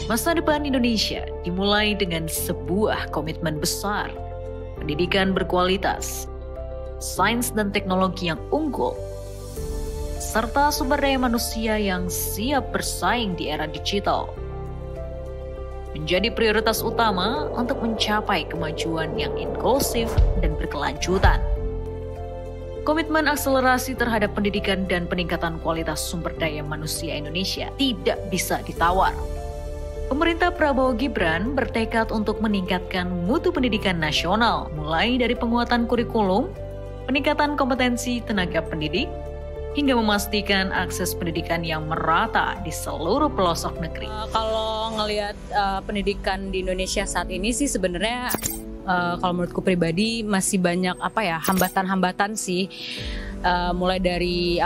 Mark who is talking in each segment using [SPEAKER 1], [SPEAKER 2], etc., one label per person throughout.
[SPEAKER 1] Masa depan Indonesia dimulai dengan sebuah komitmen besar, pendidikan berkualitas, sains dan teknologi yang unggul, serta sumber daya manusia yang siap bersaing di era digital. Menjadi prioritas utama untuk mencapai kemajuan yang inklusif dan berkelanjutan. Komitmen akselerasi terhadap pendidikan dan peningkatan kualitas sumber daya manusia Indonesia tidak bisa ditawar. Pemerintah Prabowo Gibran bertekad untuk meningkatkan mutu pendidikan nasional, mulai dari penguatan kurikulum, peningkatan kompetensi tenaga pendidik, hingga memastikan akses pendidikan yang merata di seluruh pelosok negeri.
[SPEAKER 2] Kalau ngelihat pendidikan di Indonesia saat ini sih sebenarnya kalau menurutku pribadi masih banyak hambatan-hambatan sih, mulai dari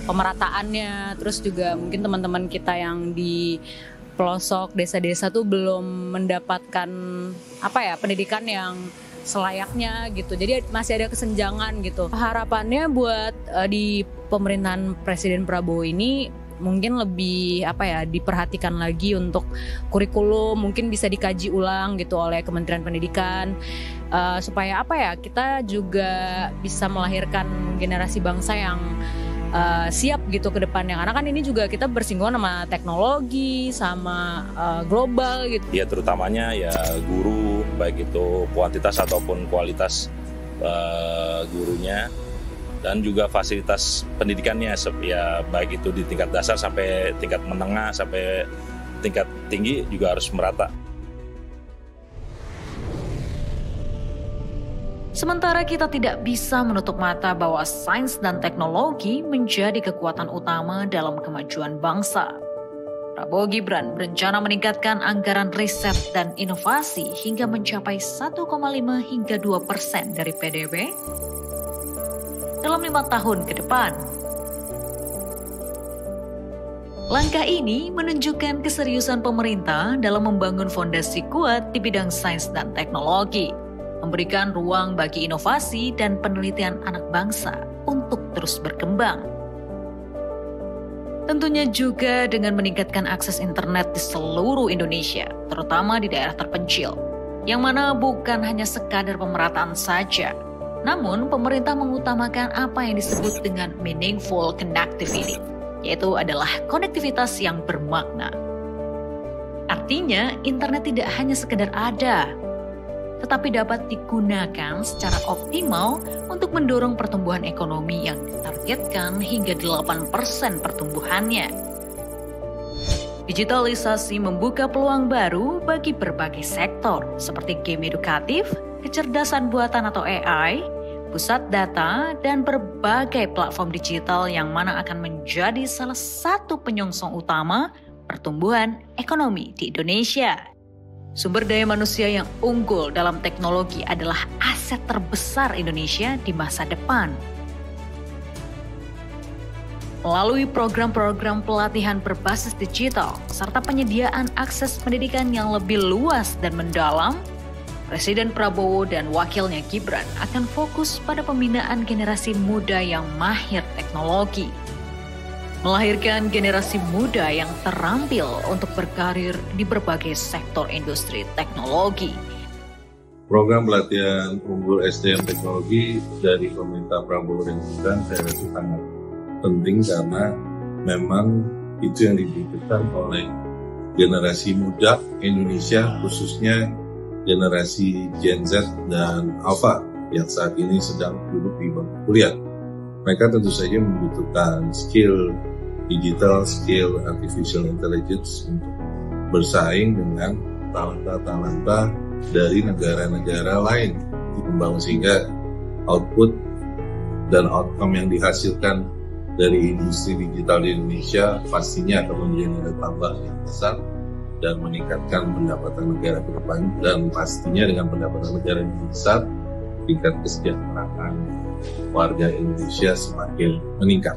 [SPEAKER 2] pemerataannya, terus juga mungkin teman-teman kita yang di pelosok desa-desa tuh belum mendapatkan pendidikan yang selayaknya gitu. Jadi masih ada kesenjangan gitu. Harapannya buat di pemerintahan Presiden Prabowo ini mungkin lebih diperhatikan lagi untuk kurikulum, mungkin bisa dikaji ulang gitu oleh Kementerian Pendidikan, supaya kita juga bisa melahirkan generasi bangsa yang siap gitu ke depannya. Karena kan ini juga kita bersinggungan sama teknologi, sama global gitu.
[SPEAKER 3] Ya terutamanya ya guru, baik itu kuantitas ataupun kualitas gurunya, dan juga fasilitas pendidikannya, ya baik itu di tingkat dasar sampai tingkat menengah sampai tingkat tinggi juga harus merata.
[SPEAKER 1] Sementara kita tidak bisa menutup mata bahwa sains dan teknologi menjadi kekuatan utama dalam kemajuan bangsa. Prabowo Gibran berencana meningkatkan anggaran riset dan inovasi hingga mencapai 1,5 hingga 2% dari PDB dalam 5 tahun ke depan. Langkah ini menunjukkan keseriusan pemerintah dalam membangun fondasi kuat di bidang sains dan teknologi, memberikan ruang bagi inovasi dan penelitian anak bangsa untuk terus berkembang. Tentunya juga dengan meningkatkan akses internet di seluruh Indonesia, terutama di daerah terpencil, yang mana bukan hanya sekadar pemerataan saja, namun pemerintah mengutamakan apa yang disebut dengan meaningful connectivity, yaitu adalah konektivitas yang bermakna. Artinya, internet tidak hanya sekedar ada, tetapi dapat digunakan secara optimal untuk mendorong pertumbuhan ekonomi yang ditargetkan hingga 8% pertumbuhannya. Digitalisasi membuka peluang baru bagi berbagai sektor seperti game edukatif, kecerdasan buatan atau AI, pusat data, dan berbagai platform digital yang mana akan menjadi salah satu penyongsong utama pertumbuhan ekonomi di Indonesia. Sumber daya manusia yang unggul dalam teknologi adalah aset terbesar Indonesia di masa depan. Melalui program-program pelatihan berbasis digital serta penyediaan akses pendidikan yang lebih luas dan mendalam, Presiden Prabowo dan wakilnya Gibran akan fokus pada pembinaan generasi muda yang mahir teknologi, melahirkan generasi muda yang terampil untuk berkarir di berbagai sektor industri teknologi.
[SPEAKER 4] Program pelatihan unggul SDM teknologi dari pemerintah Prabowo dan Gibran saya rasa sangat penting karena memang itu yang dibutuhkan oleh generasi muda Indonesia, khususnya generasi Gen Z dan Alpha yang saat ini sedang duduk di bangku kuliah. Mereka tentu saja membutuhkan skill digital, skill artificial intelligence untuk bersaing dengan talenta-talenta dari negara-negara lain, membangun sehingga output dan outcome yang dihasilkan dari industri digital di Indonesia pastinya akan menjadi nilai tambah yang besar dan meningkatkan pendapatan negara ke depan, dan pastinya dengan pendapatan negara yang besar, tingkat kesejahteraan warga Indonesia semakin meningkat.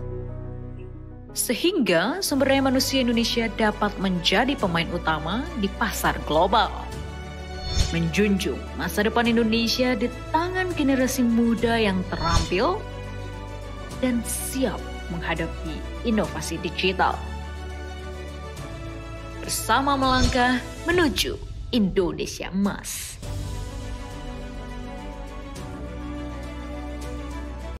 [SPEAKER 1] Sehingga sumber daya manusia Indonesia dapat menjadi pemain utama di pasar global. Menjunjung masa depan Indonesia di tangan generasi muda yang terampil dan siap menghadapi inovasi digital. bersama melangkah menuju Indonesia Emas.